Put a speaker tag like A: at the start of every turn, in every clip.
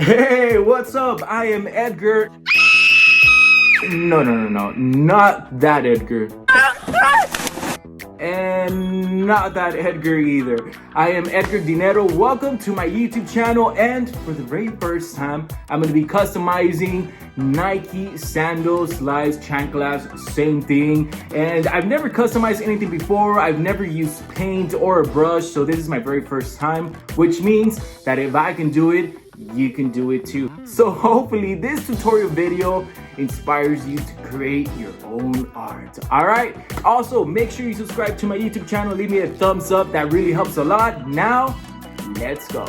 A: Hey, what's up? I am Edgar. No, not that Edgar. And not that Edgar either. I am Edgar Dinero. Welcome to my YouTube channel, and for the very first time, I'm going to be customizing Nike sandals, slides, chanclas, same thing. And I've never customized anything before. I've never used paint or a brush, so this is my very first time, which means that if I can do it, you can do it too. So hopefully this tutorial video inspires you to create your own art. All right. Also, make sure you subscribe to my YouTube channel. Leave me a thumbs up. That really helps a lot. Now, let's go.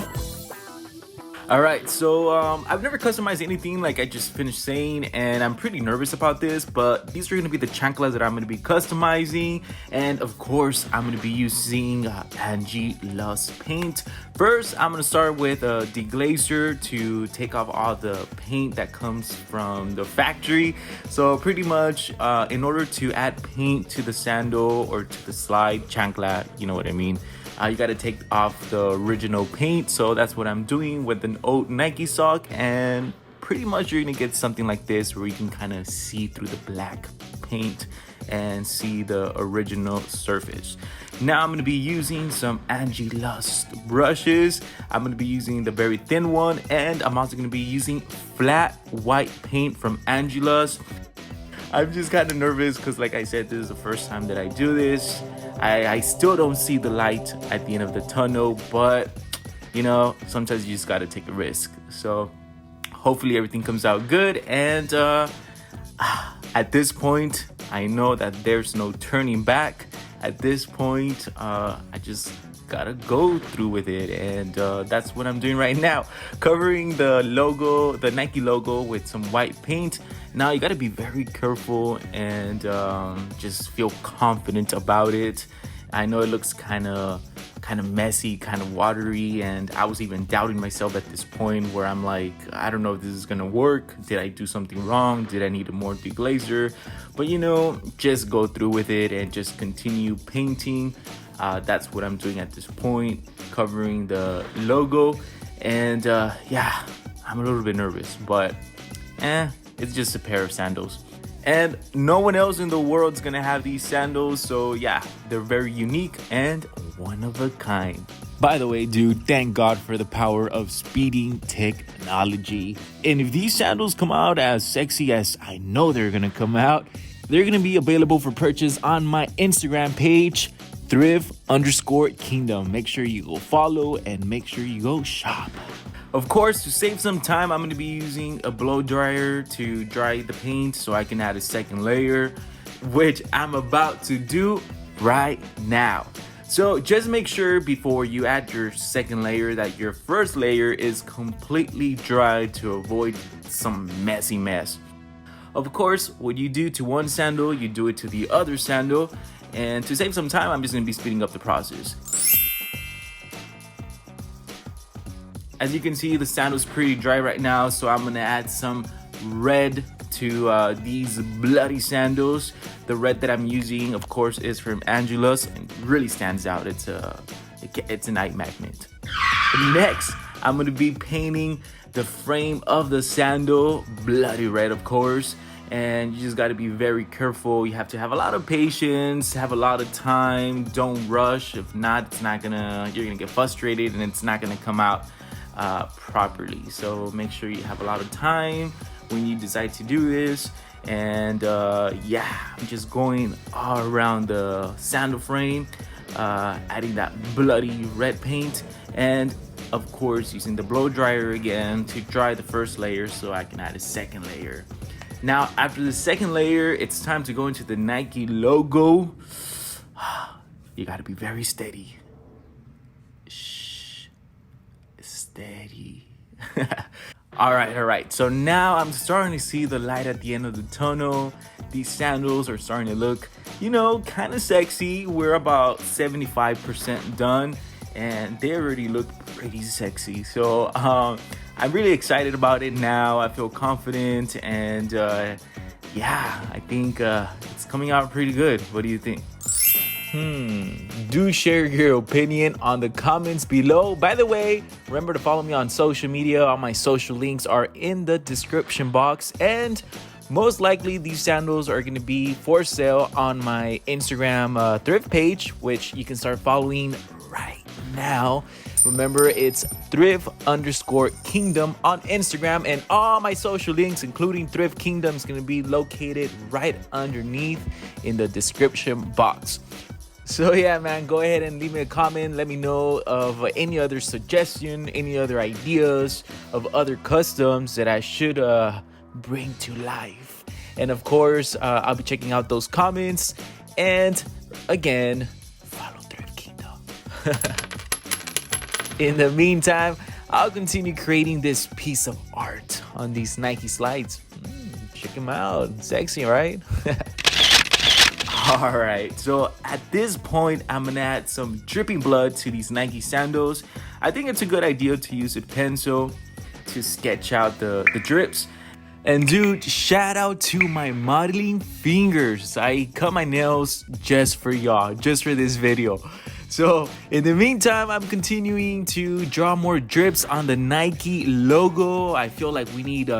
A: All right, so I've never customized anything, like I just finished saying, and I'm pretty nervous about this, but these are going to be the chanclas that I'm going to be customizing, and of course I'm going to be using Angie Loves Paint. First, I'm going to start with a deglazer to take off all the paint that comes from the factory. So pretty much in order to add paint to the sandal or to the slide chancla, you know what I mean, you got to take off the original paint. So that's what I'm doing with an old Nike sock, and pretty much you're gonna get something like this where you can kind of see through the black paint and see the original surface. Now I'm gonna be using some Angie Lust brushes. I'm gonna be using the very thin one, and I'm also gonna be using flat white paint from Angie Lust. I'm just kind of nervous because, like I said, this is the first time that I do this. I still don't see the light at the end of the tunnel, but you know, sometimes you just got to take a risk. So hopefully everything comes out good. And at this point, I know that there's no turning back. At this point, I just gotta go through with it, and that's what I'm doing right now, covering the logo, the Nike logo, with some white paint. Now you got to be very careful and just feel confident about it. I know it looks kind of messy, kind of watery, and I was even doubting myself at this point where I'm like, I don't know if this is gonna work. Did I do something wrong? Did I need a more deglazer? But you know, just go through with it and just continue painting. That's what I'm doing at this point, covering the logo. And yeah, I'm a little bit nervous, but it's just a pair of sandals, and no one else in the world's gonna have these sandals. So yeah, they're very unique and one of a kind. By the way, dude, thank God for the power of speeding technology. And if these sandals come out as sexy as I know they're gonna come out, they're gonna be available for purchase on my Instagram page, thrift_kingdom. Make sure you go follow and make sure you go shop. Of course, to save some time, I'm going to be using a blow dryer to dry the paint so I can add a second layer, which I'm about to do right now. So just make sure before you add your second layer that your first layer is completely dry to avoid some messy mess. Of course, what you do to one sandal, you do it to the other sandal. And to save some time, I'm just going to be speeding up the process. As you can see, the sandal's pretty dry right now, so I'm gonna add some red to these bloody sandals. The red that I'm using, of course, is from Angie Lust, and it really stands out. It's a night magnet. Next, I'm gonna be painting the frame of the sandal bloody red, of course. And you just got to be very careful. You have to have a lot of patience, have a lot of time. Don't rush. If not, you're gonna get frustrated and it's not gonna come out properly. So make sure you have a lot of time when you decide to do this. And yeah, I'm just going all around the sandal frame, adding that bloody red paint, and of course using the blow dryer again to dry the first layer so I can add a second layer. Now after the second layer, it's time to go into the Nike logo. You got to be very steady. Steady. All right. So now I'm starting to see the light at the end of the tunnel. These sandals are starting to look, you know, kind of sexy. We're about 75% done, and they already look pretty sexy. So I'm really excited about it now. I feel confident, and yeah, I think it's coming out pretty good. What do you think? Do share your opinion on the comments below. By the way, remember to follow me on social media. All my social links are in the description box. And most likely these sandals are going to be for sale on my Instagram thrift page, which you can start following right now. Remember, it's thrift_kingdom on Instagram, and all my social links, including Thrift Kingdom, is going to be located right underneath in the description box. So yeah, man, go ahead and leave me a comment. Let me know of any other suggestion, any other ideas of other customs that I should bring to life. And of course, I'll be checking out those comments. And again, follow Thrift Kingdom. In the meantime, I'll continue creating this piece of art on these Nike slides. Check them out. Sexy, right? All right, so at this point, I'm gonna add some dripping blood to these Nike sandals. I think it's a good idea to use a pencil to sketch out the drips. And dude, shout out to my modeling fingers. I cut my nails just for y'all, just for this video. So in the meantime, I'm continuing to draw more drips on the Nike logo. I feel like we need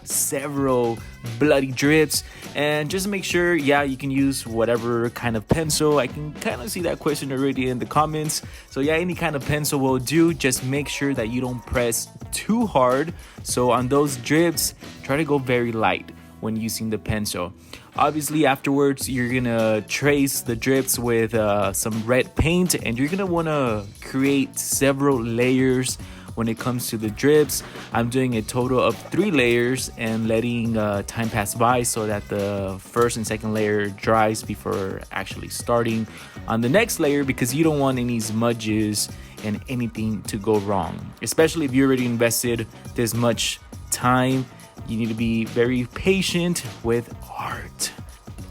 A: several bloody drips. And just make sure, yeah, you can use whatever kind of pencil. I can kind of see that question already in the comments. So yeah, any kind of pencil will do. Just make sure that you don't press too hard. So on those drips, try to go very light when using the pencil. Obviously, afterwards, you're gonna trace the drips with some red paint, and you're gonna wanna create several layers when it comes to the drips. I'm doing a total of 3 layers and letting time pass by so that the first and second layer dries before actually starting on the next layer, because you don't want any smudges and anything to go wrong. Especially if you already invested this much time, you need to be very patient with art.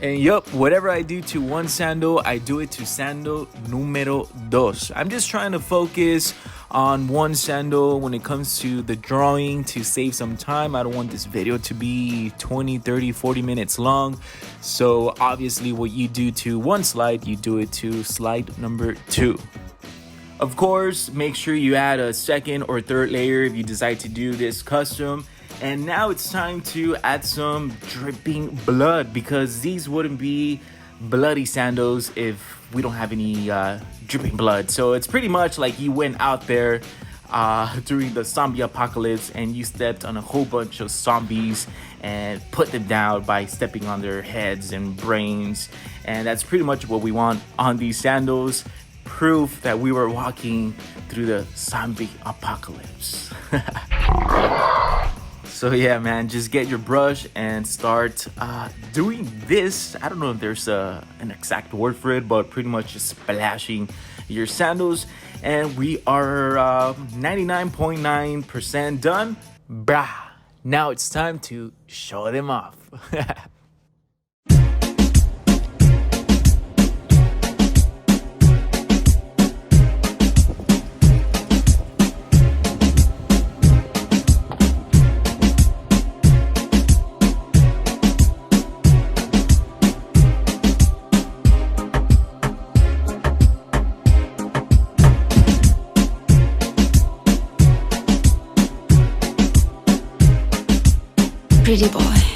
A: And yup, whatever I do to one sandal, I do it to sandal número 2. I'm just trying to focus on one sandal when it comes to the drawing to save some time. I don't want this video to be 20, 30, 40 minutes long. So obviously what you do to one slide, you do it to slide number 2. Of course, make sure you add a second or third layer if you decide to do this custom. And now it's time to add some dripping blood, because these wouldn't be bloody sandals if we don't have any dripping blood. So it's pretty much like you went out there during the zombie apocalypse and you stepped on a whole bunch of zombies and put them down by stepping on their heads and brains. And that's pretty much what we want on these sandals. Proof that we were walking through the zombie apocalypse. So yeah, man, just get your brush and start doing this. I don't know if there's an exact word for it, but pretty much just splashing your sandals. And we are 99.9% done. Brah. Now it's time to show them off.
B: Pretty boy.